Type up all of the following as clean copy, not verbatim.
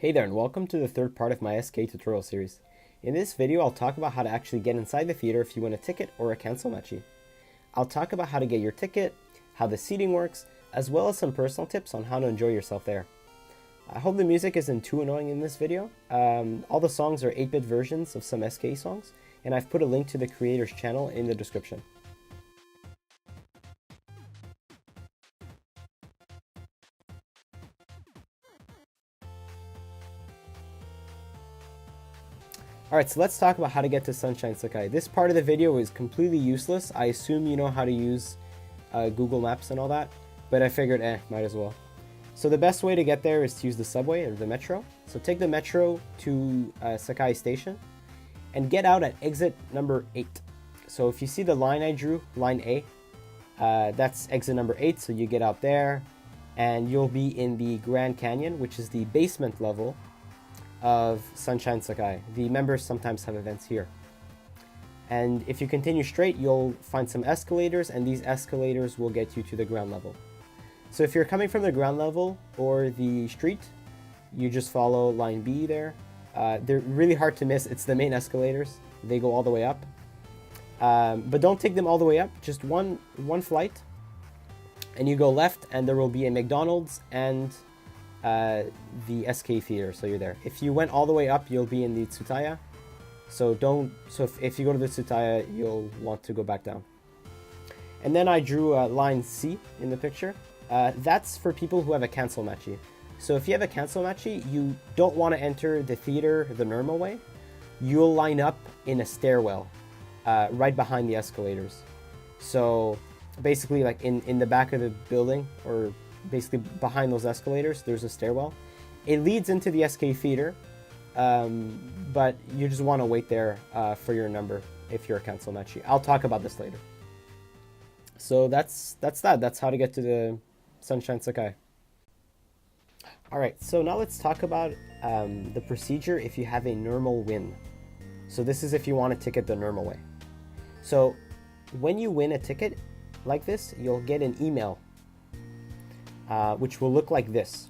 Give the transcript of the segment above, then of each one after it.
Hey there, and welcome to the third part of my SKE tutorial series. In this video, I'll talk about how to actually get inside the theater if you win a ticket or a cancel matchy. I'll talk about how to get your ticket, how the seating works, as well as some personal tips on how to enjoy yourself there. I hope the music isn't too annoying in this video. All the songs are 8-bit versions of some SKE songs, and I've put a link to the creator's channel in the description. Alright, so let's talk about how to get to Sunshine Sakae. This part of the video is completely useless. I assume you know how to use Google Maps and all that, but I figured, might as well. So the best way to get there is to use the subway or the metro. So take the metro to Sakae Station and get out at exit number 8. So if you see the line I drew, line A, that's exit number 8, so you get out there and you'll be in the Grand Canyon, which is the basement level of Sunshine Sakae. The members sometimes have events here. And if you continue straight, you'll find some escalators, and these escalators will get you to the ground level. So if you're coming from the ground level or the street, you just follow line B there. They're really hard to miss. It's the main escalators. They go all the way up. But don't take them all the way up, just one flight. And you go left, and there will be a McDonald's and the SKE Theatre, so you're there. If you went all the way up, you'll be in the Tsutaya. So if you go to the Tsutaya, you'll want to go back down. And then I drew line C in the picture. That's for people who have a cancel matchy. So if you have a cancel matchy, you don't want to enter the theater the normal way. You'll line up in a stairwell right behind the escalators. So basically, like in the back of the building, or basically behind those escalators, there's a stairwell. It leads into the SK Theater, but you just want to wait there for your number if you're a cancel matchy. I'll talk about this later. So that's that. That's how to get to the Sunshine Sakae. Alright, so now let's talk about the procedure if you have a normal win. So this is if you want a ticket the normal way. So when you win a ticket like this, you'll get an email which will look like this.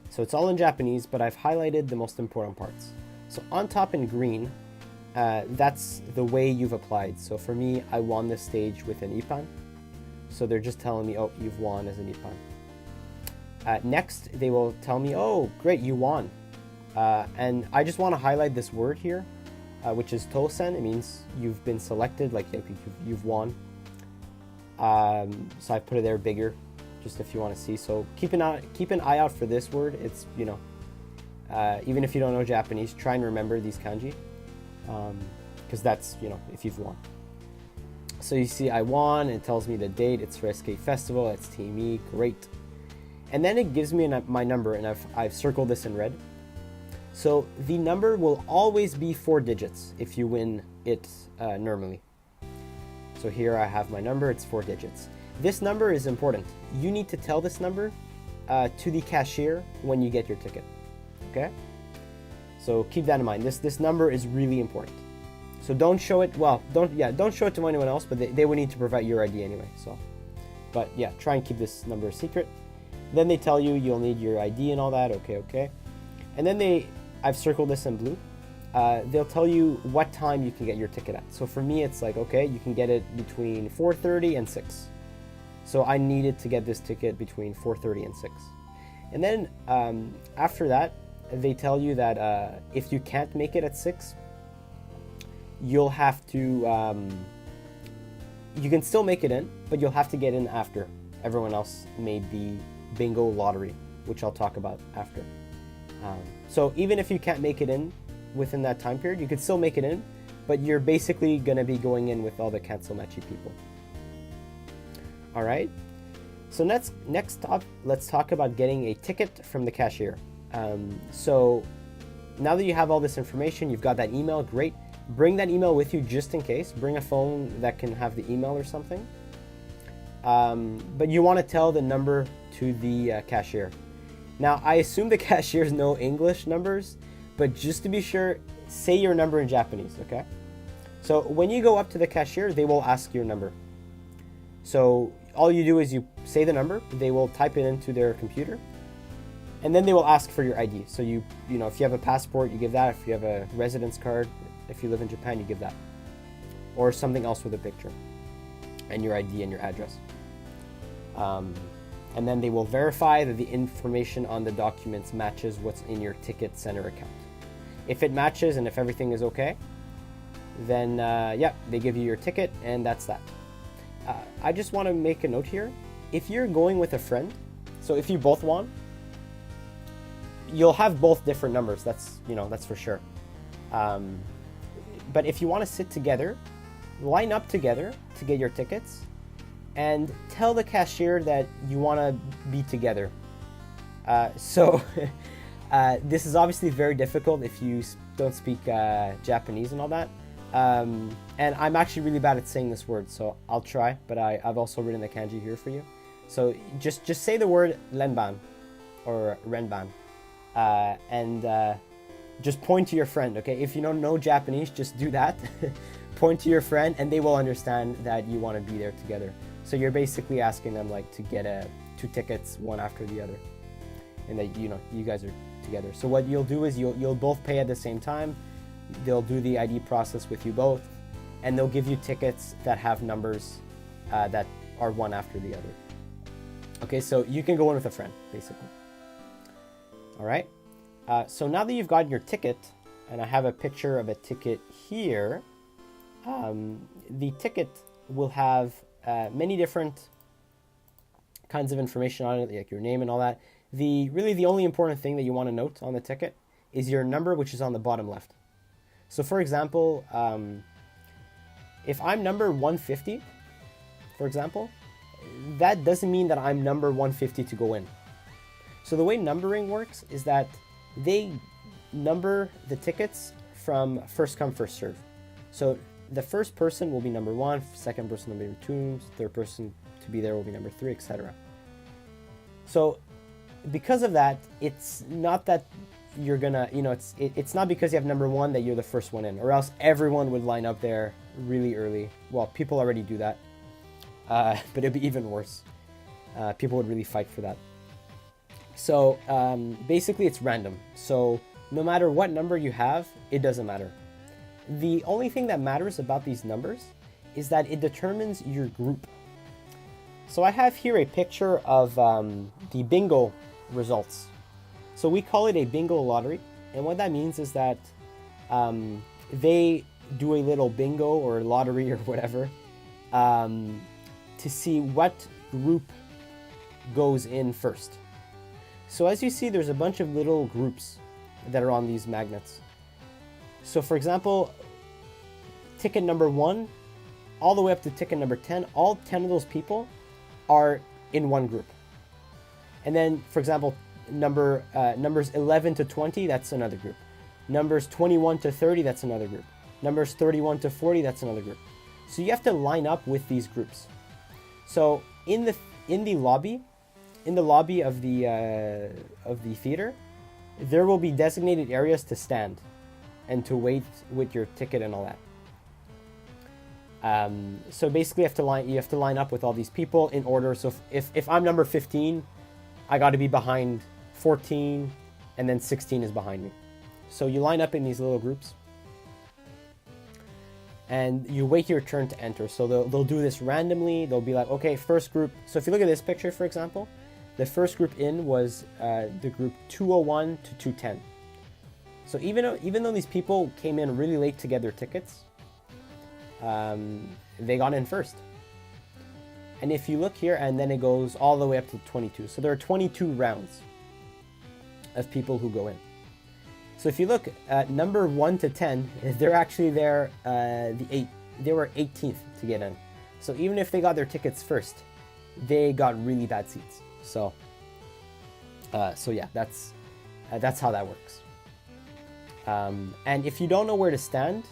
So it's all in Japanese, but I've highlighted the most important parts. So on top in green, that's the way you've applied. So for me, I won this stage with an Ippan. So they're just telling me, oh, you've won as an Ippan. Next, they will tell me, oh, great, you won. And I just want to highlight this word here, which is tosen. It means you've been selected, like you've won. So I put it there bigger, just if you want to see. So keep an eye out for this word. It's, you know, even if you don't know Japanese, try and remember these kanji, because that's, you know, if you've won. So you see I won, it tells me the date, it's for SK Festival, it's Team E, great. And then it gives me my number, and I've circled this in red. So the number will always be 4 digits if you win it normally. So here I have my number, it's 4 digits. This number is important. You need to tell this number to the cashier when you get your ticket, okay? So keep that in mind. This number is really important. So don't show it, well, don't show it to anyone else, but they would need to provide your ID anyway. So, but yeah, try and keep this number a secret. Then they tell you you'll need your ID and all that, okay. And then I've circled this in blue. They'll tell you what time you can get your ticket at. So for me, it's like, okay, you can get it between 4:30 and 6. So I needed to get this ticket between 4:30 and 6. And then after that, they tell you that if you can't make it at 6, you'll have to, you can still make it in, but you'll have to get in after everyone else made the bingo lottery, which I'll talk about after. So even if you can't make it in within that time period, you could still make it in, but you're basically going to be going in with all the cancel matchy people. All right, so next up, let's talk about getting a ticket from the cashier. So now that you have all this information, you've got that email, great. Bring that email with you just in case. Bring a phone that can have the email or something. But you want to tell the number to the cashier. Now, I assume the cashiers know English numbers, but just to be sure, say your number in Japanese, okay? So when you go up to the cashier, they will ask your number. So all you do is you say the number, they will type it into their computer, And then they will ask for your ID. So you know, if you have a passport, you give that. If you have a residence card, if you live in Japan, you give that. Or something else with a picture and your ID and your address. And then they will verify that the information on the documents matches what's in your ticket center account. If it matches and if everything is okay, then yeah, they give you your ticket, and that's that. I just want to make a note here. If you're going with a friend, so if you both want, you'll have both different numbers. That's, you know, that's for sure. But if you want to sit together, line up together to get your tickets, and tell the cashier that you want to be together. This is obviously very difficult if you don't speak Japanese and all that. And I'm actually really bad at saying this word, so I'll try, but I've also written the kanji here for you. So just say the word renban or renban, and just point to your friend, okay? If you don't know Japanese, just do that. Point to your friend, and they will understand that you want to be there together. So you're basically asking them like to get two tickets, one after the other, and that, you know, you guys are together. So what you'll do is you'll both pay at the same time. They'll do the ID process with you both, and they'll give you tickets that have numbers that are one after the other. Okay, so you can go in with a friend, basically. All right. So now that you've gotten your ticket, and I have a picture of a ticket here, the ticket will have many different kinds of information on it, like your name and all that. Really the only important thing that you want to note on the ticket is your number, which is on the bottom left. So for example, if I'm number 150, for example, that doesn't mean that I'm number 150 to go in. So the way numbering works is that they number the tickets from first come, first serve. So the first person will be number 1, second person will be number 2, third person to be there will be number 3, etc. So because of that, it's not that you're gonna, you know, it's not because you have number 1 that you're the first one in, or else everyone would line up there really early. Well, people already do that, but it'd be even worse. People would really fight for that. So basically it's random. So no matter what number you have, it doesn't matter. The only thing that matters about these numbers is that it determines your group. So I have here a picture of the bingo results. So we call it a bingo lottery, and what that means is that they do a little bingo or lottery or whatever to see what group goes in first. So as you see, there's a bunch of little groups that are on these magnets. So for example, ticket number 1 all the way up to ticket number 10, all 10 of those people are in one group. And then, for example, numbers 11 to 20, that's another group. Numbers 21 to 30, that's another group. Numbers 31 to 40, that's another group. So you have to line up with these groups. So in the lobby of the theater, there will be designated areas to stand and to wait with your ticket and all that. So basically you have to line up with all these people in order. So if I'm number 15, I got to be behind 14, and then 16 is behind me. So you line up in these little groups, and you wait your turn to enter. So they'll do this randomly. They'll be like, okay, first group. So if you look at this picture, for example, the first group in was the group 201 to 210. So even though these people came in really late to get their tickets, they got in first. And if you look here, and then it goes all the way up to 22. So there are 22 rounds of people who go in. So if you look at number 1 to 10, they're actually there, they were 18th to get in. So even if they got their tickets first, they got really bad seats. So yeah, that's how that works. And if you don't know where to stand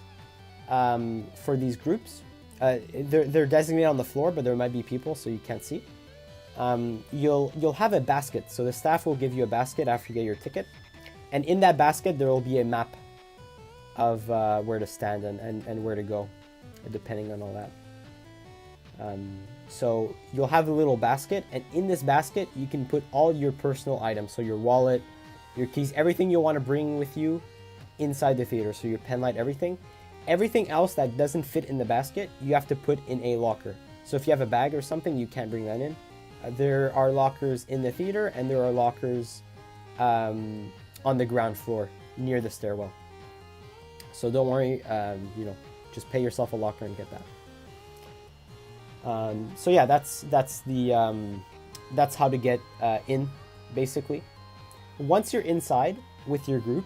for these groups, they're designated on the floor, but there might be people, so you can't see. You'll have a basket. So the staff will give you a basket after you get your ticket, and in that basket there will be a map of where to stand and where to go, depending on all that. So you'll have a little basket, and in this basket you can put all your personal items, so your wallet, your keys, everything you want to bring with you inside the theater, so your pen light, everything. Everything else that doesn't fit in the basket, you have to put in a locker. So if you have a bag or something, you can't bring that in. There are lockers in the theater, and there are lockers on the ground floor near the stairwell. So don't worry, just pay yourself a locker and get that. So yeah, that's how to get in, basically. Once you're inside with your group,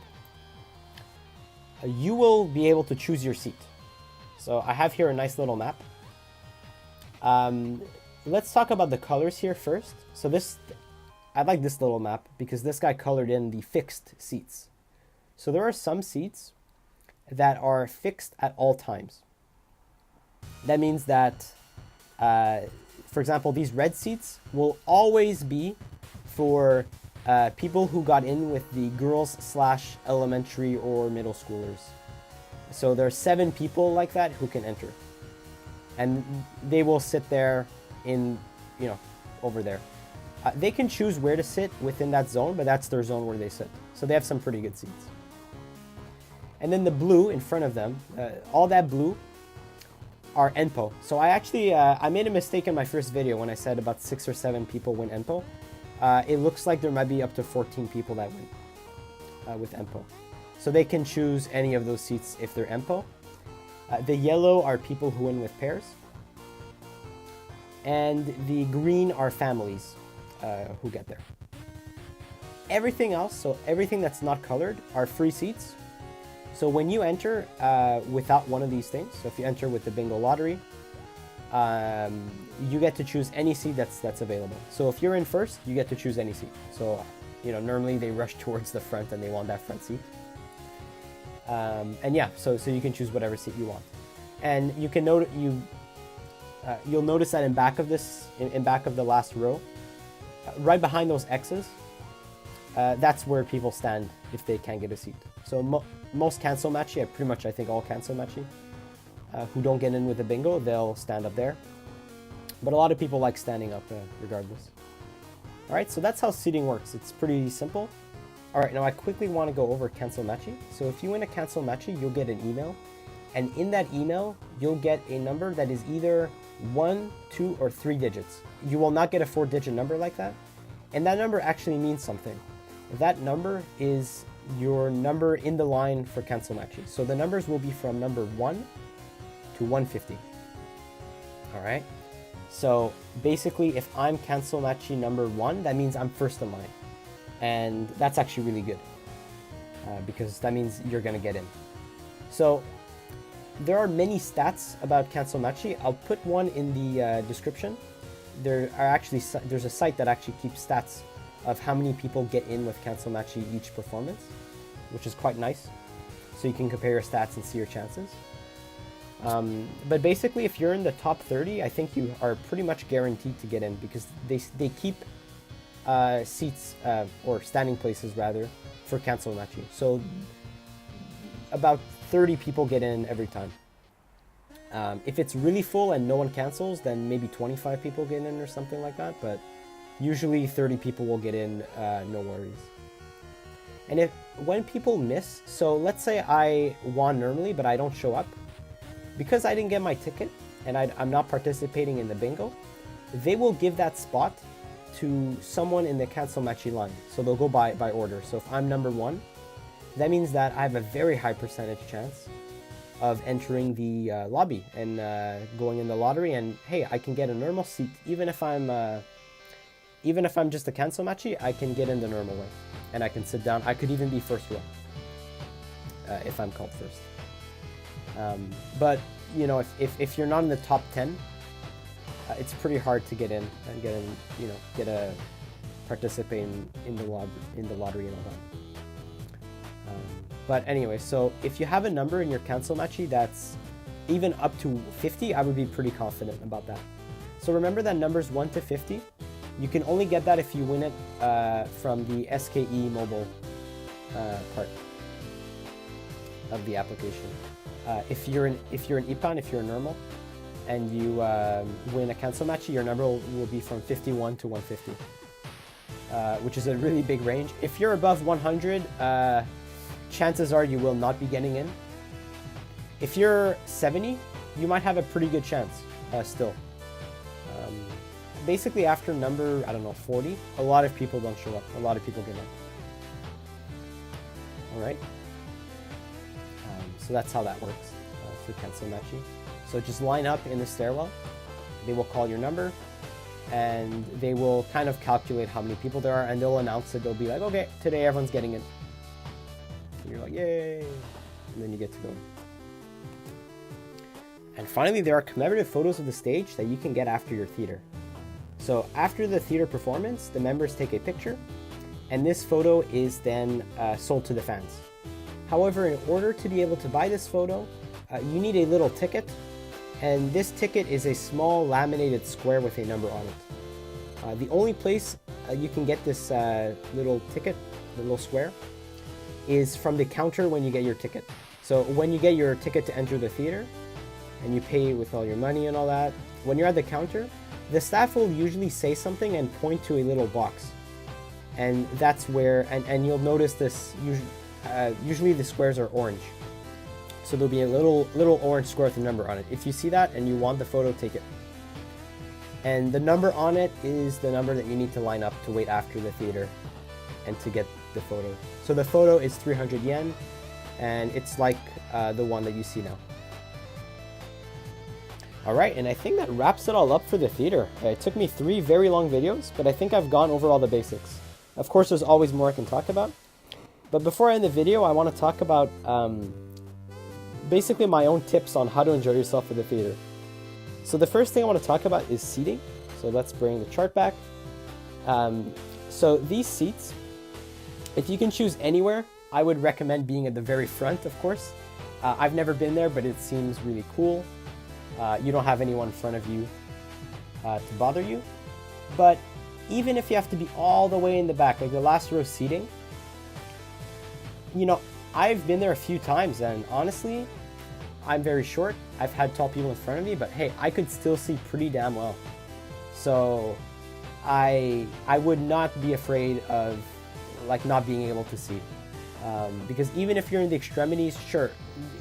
you will be able to choose your seat. So I have here a nice little map. Let's talk about the colors here first. So I like this little map because this guy colored in the fixed seats. So there are some seats that are fixed at all times. That means that, for example, these red seats will always be for people who got in with the girls/elementary or middle schoolers. So there are 7 people like that who can enter. And they will sit there over there. They can choose where to sit within that zone, but that's their zone where they sit. So they have some pretty good seats. And then the blue in front of them, all that blue are ENPO. So I made a mistake in my first video when I said about 6 or 7 people win ENPO. It looks like there might be up to 14 people that win with ENPO. So they can choose any of those seats if they're ENPO. The yellow are people who win with pairs. And the green are families who get there. Everything else, so everything that's not colored, are free seats. So when you enter without one of these things, so if you enter with the bingo lottery, you get to choose any seat that's available. So if you're in first, you get to choose any seat. So, normally they rush towards the front and they want that front seat. And yeah, so you can choose whatever seat you want. And you can note you'll notice that in back of the last row, right behind those X's, that's where people stand if they can't get a seat. So most cancel matchy, I think all cancel matchy, who don't get in with the bingo, they'll stand up there. But a lot of people like standing up regardless. All right, so that's how seating works. It's pretty simple. All right, now I quickly want to go over cancel matchy. So if you win a cancel matchy, you'll get an email. And in that email, you'll get a number that is either 1, 2, or 3 digits. You will not get a 4-digit number like that. And that number actually means something. That number is your number in the line for cancel matchy. So the numbers will be from number 1 to 150. All right. So basically, if I'm cancel matchy number 1, that means I'm first in line. And that's actually really good because that means you're going to get in. So there are many stats about cancel matchy. I'll put one in the description. There's a site that actually keeps stats of how many people get in with cancel matchy each performance, which is quite nice. So you can compare your stats and see your chances. But basically, if you're in the top 30, I think you are pretty much guaranteed to get in because they keep seats or standing places rather for cancel matchy. So about 30 people get in every time. If it's really full and no one cancels, then maybe 25 people get in or something like that. But usually 30 people will get in, no worries. And when people miss, so let's say I won normally, but I don't show up, because I didn't get my ticket and I'm not participating in the bingo, they will give that spot to someone in the cancel matchy line. So they'll go by order. So if I'm number 1, that means that I have a very high percentage chance of entering the lobby and going in the lottery. And hey, I can get a normal seat even if I'm just a cancel matchy. I can get in the normal way and I can sit down. I could even be first row if I'm called first. But if you're not in the top 10, it's pretty hard to get in and participate in the lottery and all that. But anyway, so if you have a number in your cancel matchy that's even up to 50, I would be pretty confident about that. So remember that numbers 1 to 50, you can only get that if you win it from the SKE mobile part of the application. If you're an IPAN, if you're a normal, and you win a cancel match, your number will be from 51 to 150, which is a really big range. If you're above 100, chances are you will not be getting in. If you're 70, you might have a pretty good chance still. Basically after number, I don't know, 40, a lot of people don't show up. A lot of people give in. Alright. So that's how that works for cancel matching. So just line up in the stairwell. They will call your number and they will kind of calculate how many people there are, and they'll announce it. They'll be like, okay, today everyone's getting in. And you're like, yay! And then you get to go in. And finally, there are commemorative photos of the stage that you can get after your theater. So after the theater performance, the members take a picture, and this photo is then sold to the fans. However, in order to be able to buy this photo, you need a little ticket, and this ticket is a small laminated square with a number on it. The only place you can get this little ticket, the little square, is from the counter when you get your ticket. So when you get your ticket to enter the theater, and you pay with all your money and all that, when you're at the counter, the staff will usually say something and point to a little box. And that's where, and you'll notice this, usually the squares are orange. So there'll be a little orange square with a number on it. If you see that and you want the photo, take it. And the number on it is the number that you need to line up to wait after the theater and to get the photo. So the photo is 300 yen, and it's like the one that you see now. Alright, and I think that wraps it all up for the theater. It took me 3 very long videos, but I think I've gone over all the basics. Of course, there's always more I can talk about. But before I end the video, I want to talk about basically my own tips on how to enjoy yourself at the theater. So the first thing I want to talk about is seating. So let's bring the chart back. So these seats, if you can choose anywhere, I would recommend being at the very front, of course. I've never been there, but it seems really cool. You don't have anyone in front of you to bother you. But even if you have to be all the way in the back, like the last row seating, you know, I've been there a few times, and honestly, I'm very short. I've had tall people in front of me, but hey, I could still see pretty damn well. So I would not be afraid of like not being able to see. Because even if you're in the extremities, sure,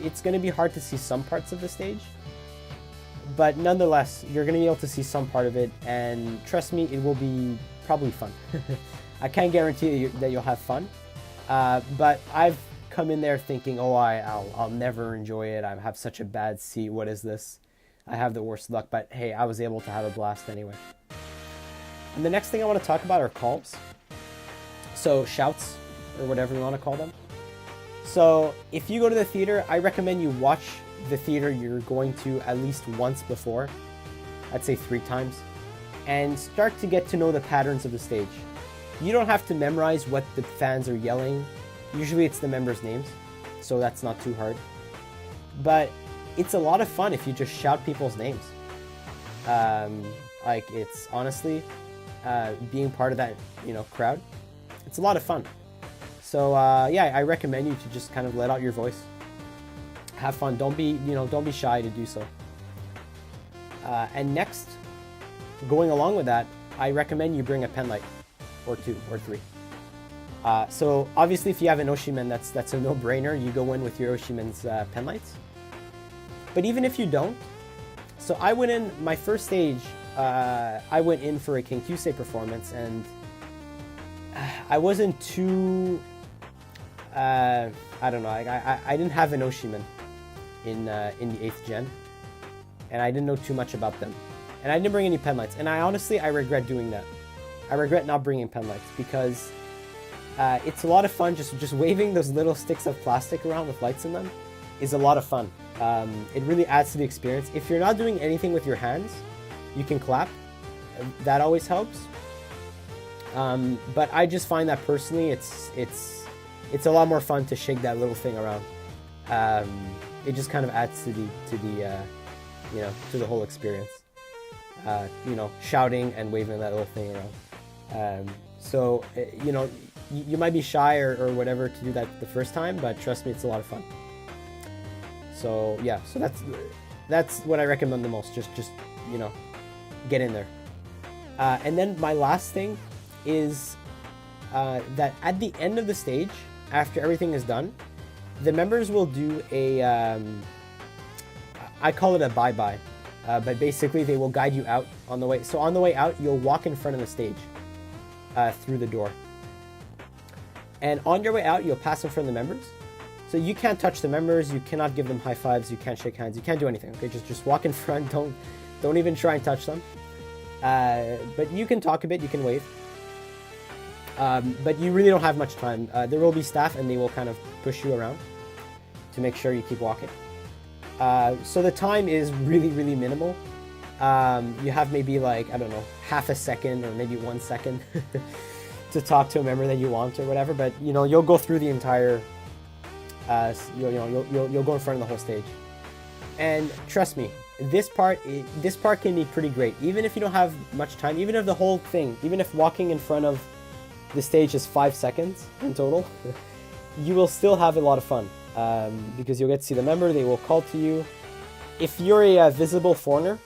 it's going to be hard to see some parts of the stage. But nonetheless, you're going to be able to see some part of it, and trust me, it will be probably fun. I can't guarantee that you'll have fun, but I've come in there thinking, oh, I'll never enjoy it. I have such a bad seat. What is this? I have the worst luck, but hey, I was able to have a blast anyway. And the next thing I want to talk about are calls. So shouts, or whatever you want to call them. So if you go to the theater, I recommend you watch the theater you're going to at least once before. I'd say 3 times. And start to get to know the patterns of the stage. You don't have to memorize what the fans are yelling. Usually it's the members' names, so that's not too hard. But it's a lot of fun if you just shout people's names. Like, it's honestly, being part of that, crowd, it's a lot of fun. So yeah, I recommend you to just kind of let out your voice. Have fun. Don't be shy to do so. And next, going along with that, I recommend you bring a pen light, or 2 or 3. So obviously, if you have an Oshimen, that's a no-brainer. You go in with your Oshimen's pen lights. But even if you don't, so I went in my first stage. I went in for a Kenkyusei performance, and I wasn't too. I don't know. I didn't have an Oshimen in the 8th gen, and I didn't know too much about them, and I didn't bring any pen lights. And I regret doing that. I regret not bringing pen lights because it's a lot of fun. Just waving those little sticks of plastic around with lights in them is a lot of fun. It really adds to the experience. If you're not doing anything with your hands, you can clap. That always helps. But I just find that personally, it's a lot more fun to shake that little thing around. It just kind of adds to the whole experience. Shouting and waving that little thing around. So you might be shy or whatever to do that the first time, but trust me, it's a lot of fun. So yeah, so that's what I recommend the most. Just you know, get in there. And then my last thing is that at the end of the stage, after everything is done, the members will do a, I call it a bye-bye, but basically they will guide you out on the way. So on the way out, you'll walk in front of the stage through the door. And on your way out, you'll pass in front of the members. So you can't touch the members, you cannot give them high fives, you can't shake hands, you can't do anything, okay? Just walk in front, don't even try and touch them. But you can talk a bit, you can wave. But you really don't have much time. There will be staff and they will kind of push you around to make sure you keep walking. So the time is really, really minimal. You have maybe like, I don't know, half a second or maybe 1 second to talk to a member that you want or whatever. But you know, you'll go through the entire, you'll go in front of the whole stage. And trust me, this part can be pretty great. Even if you don't have much time, even if the whole thing, even if walking in front of the stage is 5 seconds in total, you will still have a lot of fun because you'll get to see the member, they will call to you. If you're a visible foreigner,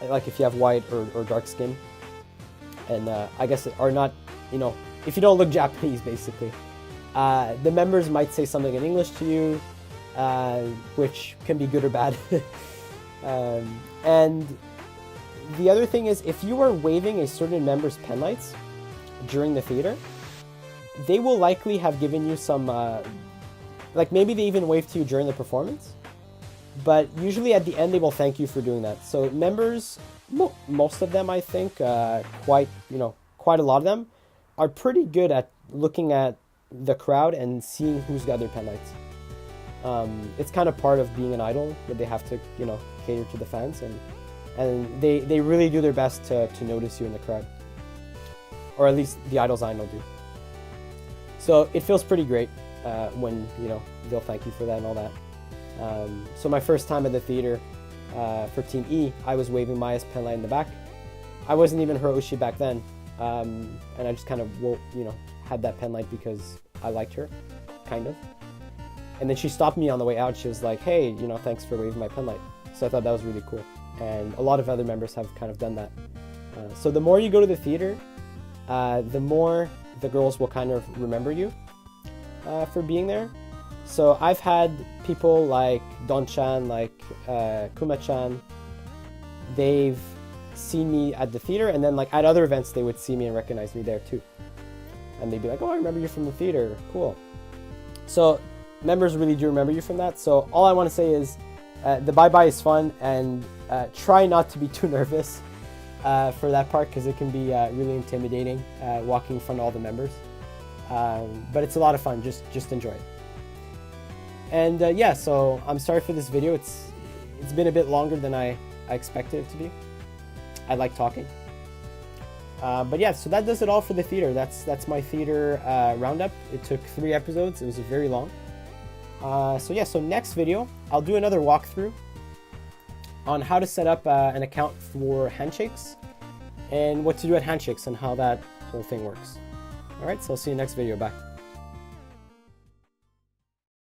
like if you have white or dark skin, and I guess are not, you know, if you don't look Japanese basically, the members might say something in English to you, which can be good or bad. And the other thing is, if you are waving a certain member's pen lights during the theater, they will likely have given you some, like maybe they even waved to you during the performance, but usually at the end they will thank you for doing that. So members, most of them I think, quite a lot of them, are pretty good at looking at the crowd and seeing who's got their pen lights. It's kind of part of being an idol that they have to, you know, cater to the fans, and they really do their best to notice you in the crowd, or at least the idols I know do. So it feels pretty great when, you know, they'll thank you for that and all that. So my first time at the theater for Team E, I was waving Maya's pen light in the back. I wasn't even her Oshi back then, and I just kind of, you know, had that pen light because I liked her, kind of. And then she stopped me on the way out. She was like, hey, you know, thanks for waving my pen light. So I thought that was really cool. And a lot of other members have kind of done that. So the more you go to the theater, the more the girls will kind of remember you for being there. So I've had people like Don-chan, like Kuma-chan, they've seen me at the theater, and then like at other events they would see me and recognize me there too. And they'd be like, oh, I remember you from the theater, cool. So members really do remember you from that. So all I want to say is the bye-bye is fun, and try not to be too nervous for that part, because it can be really intimidating walking in front of all the members. But it's a lot of fun, just enjoy it. And yeah, so I'm sorry for this video. It's been a bit longer than I expected it to be. I like talking. But yeah, so that does it all for the theater. That's my theater roundup. It took 3 episodes. It was very long. So yeah, so next video, I'll do another walkthrough on how to set up an account for handshakes and what to do at handshakes and how that whole thing works. All right, so I'll see you next video. Bye.